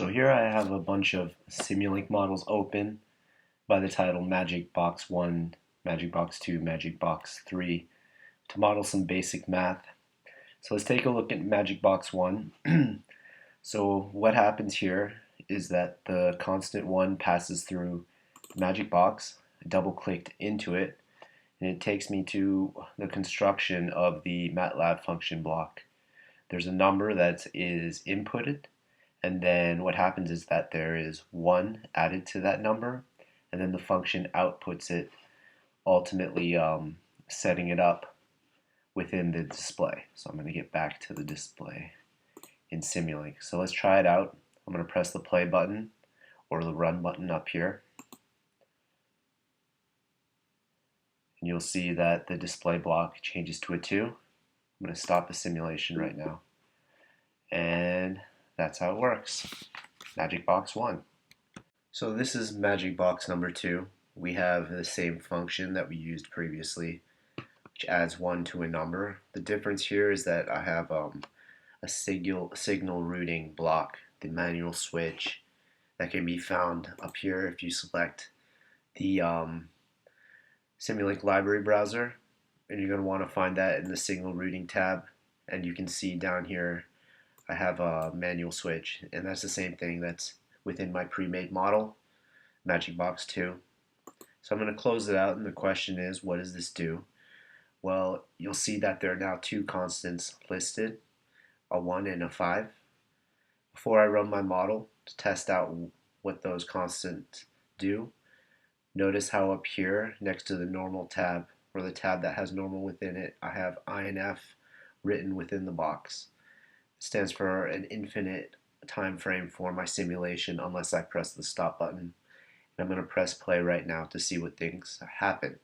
So here I have a bunch of Simulink models open by the title Magic Box 1, Magic Box 2, Magic Box 3 to model some basic math. So let's take a look at Magic Box 1. So what happens here is that the constant 1 passes through the Magic Box. I double-clicked into it and it takes me to the construction of the MATLAB function block. There's a number that is inputted, and then what happens is that there is 1 added to that number, and then the function outputs it, ultimately setting it up within the display. So I'm going to get back to the display in Simulink. So let's try it out. I'm going to press the play button or the run button up here. And you'll see that the display block changes to a 2. I'm going to stop the simulation right now. And that's how it works. Magic Box 1. So this is Magic Box number 2. We have the same function that we used previously, which adds 1 to a number. The difference here is that I have a signal routing block, the manual switch, that can be found up here if you select the Simulink library browser, and you're going to want to find that in the signal routing tab. And you can see down here I have a manual switch, and that's the same thing that's within my pre-made model, Magic Box 2. So I'm going to close it out, and the question is, what does this do? Well, you'll see that there are now 2 constants listed, a 1 and a 5. Before I run my model to test out what those constants do, notice how up here next to the normal tab, or the tab that has normal within it, I have INF written within the box. It stands for an infinite time frame for my simulation unless I press the stop button. And I'm going to press play right now to see what things happen.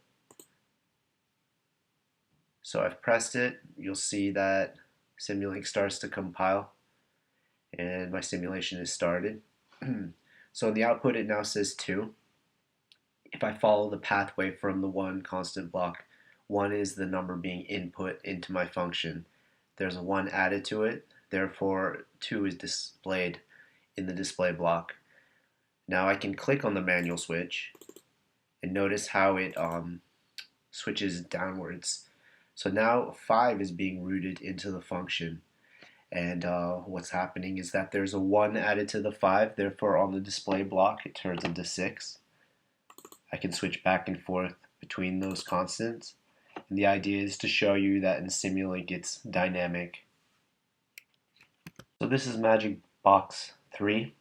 So I've pressed it. You'll see that Simulink starts to compile and my simulation is started. So in the output it now says 2. If I follow the pathway from the 1 constant block, 1 is the number being input into my function. There's a 1 added to it, therefore 2 is displayed in the display block. Now I can click on the manual switch and notice how it switches downwards. So now 5 is being routed into the function, and what's happening is that there's a 1 added to the 5, therefore on the display block it turns into 6. I can switch back and forth between those constants, and the idea is to show you that in Simulink it's dynamic. So this is Magic Box 3,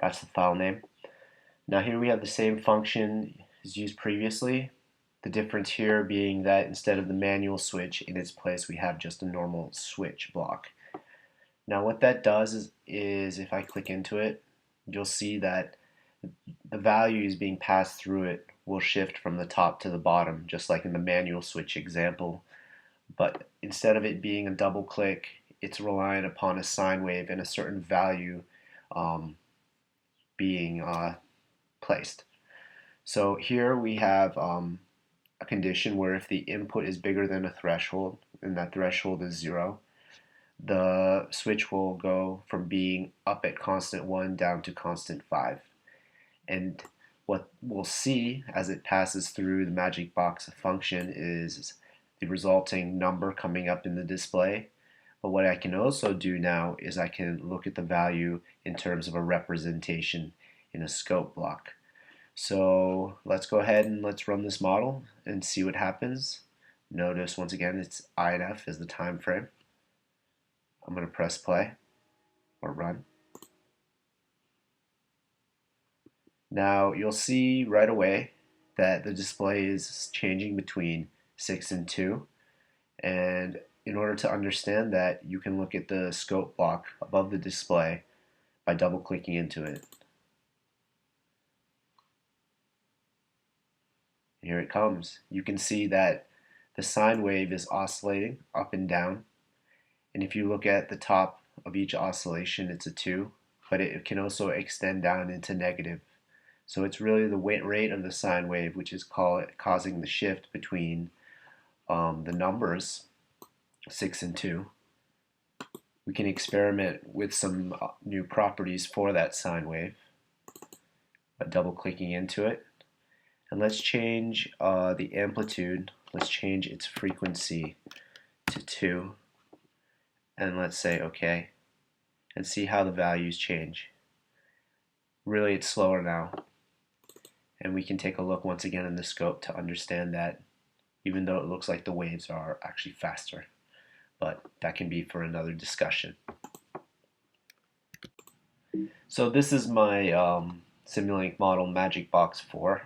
that's the file name. Now here we have the same function as used previously, the difference here being that instead of the manual switch in its place we have just a normal switch block. Now what that does is if I click into it, you'll see that the values being passed through it will shift from the top to the bottom, just like in the manual switch example. But instead of it being a double click, it's relying upon a sine wave and a certain value being placed. So here we have a condition where if the input is bigger than a threshold, and that threshold is 0, the switch will go from being up at constant 1 down to constant 5. And what we'll see as it passes through the Magic Box function is the resulting number coming up in the display. But what I can also do now is I can look at the value in terms of a representation in a scope block. So let's go ahead and let's run this model and see what happens. Notice once again it's INF is the time frame. I'm going to press play or run. Now you'll see right away that the display is changing between 6 and 2, and in order to understand that you can look at the scope block above the display by double clicking into it. Here it comes. You can see that the sine wave is oscillating up and down, and if you look at the top of each oscillation it's a 2, but it can also extend down into negative. So it's really the rate of the sine wave which is causing the shift between the numbers 6 and 2. We can experiment with some new properties for that sine wave by double clicking into it. And let's change the amplitude. Let's change its frequency to 2. And let's say OK. And see how the values change. Really, it's slower now. And we can take a look once again in the scope to understand that even though it looks like the waves are actually faster. But that can be for another discussion. So this is my Simulink model MagicBox 4.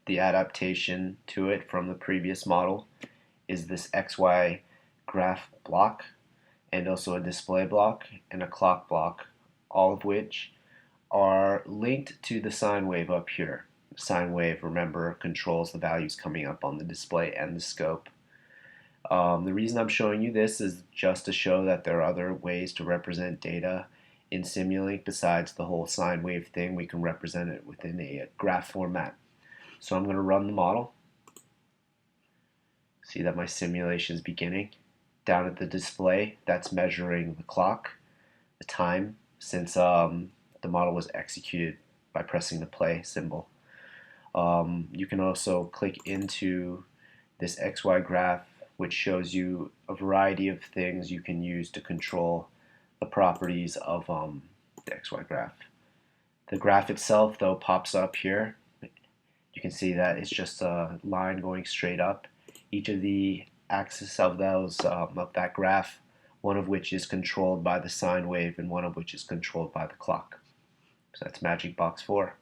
The adaptation to it from the previous model is this XY graph block and also a display block and a clock block, all of which are linked to the sine wave up here. The sine wave, remember, controls the values coming up on the display and the scope. The reason I'm showing you this is just to show that there are other ways to represent data in Simulink besides the whole sine wave thing. We can represent it within a graph format. So I'm going to run the model. See that my simulation is beginning. Down at the display, that's measuring the clock, the time, since the model was executed by pressing the play symbol. You can also click into this XY graph, which shows you a variety of things you can use to control the properties of the XY graph. The graph itself, though, pops up here. You can see that it's just a line going straight up. Each of the axes of that graph, one of which is controlled by the sine wave and one of which is controlled by the clock. So that's MagicBox 4.